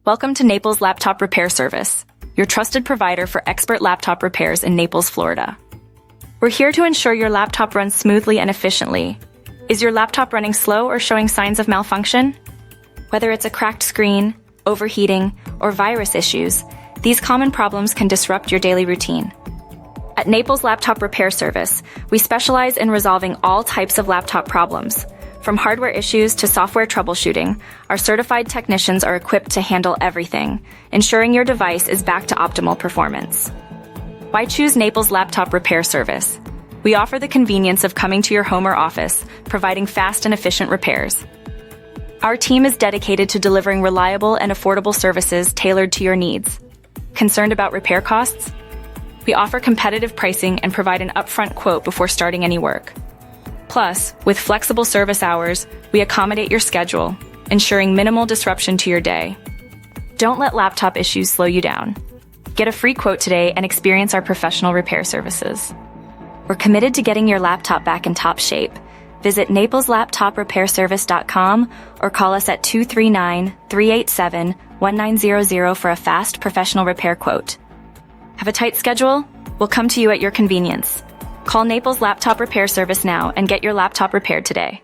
Welcome to Naples Laptop Repair Service, your trusted provider for expert laptop repairs in Naples, Florida. We're here to ensure your laptop runs smoothly and efficiently. Is your laptop running slow or showing signs of malfunction? Whether it's a cracked screen, overheating, or virus issues, these common problems can disrupt your daily routine. At Naples Laptop Repair Service, we specialize in resolving all types of laptop problems. From hardware issues to software troubleshooting, our certified technicians are equipped to handle everything, ensuring your device is back to optimal performance. Why choose Naples Laptop Repair Service? We offer the convenience of coming to your home or office, providing fast and efficient repairs. Our team is dedicated to delivering reliable and affordable services tailored to your needs. Concerned about repair costs? We offer competitive pricing and provide an upfront quote before starting any work. Plus, with flexible service hours, we accommodate your schedule, ensuring minimal disruption to your day. Don't let laptop issues slow you down. Get a free quote today and experience our professional repair services. We're committed to getting your laptop back in top shape. Visit NaplesLaptopRepairService.com or call us at 239-387-1900 for a fast professional repair quote. Have a tight schedule? We'll come to you at your convenience. Call Naples Laptop Repair Service now and get your laptop repaired today.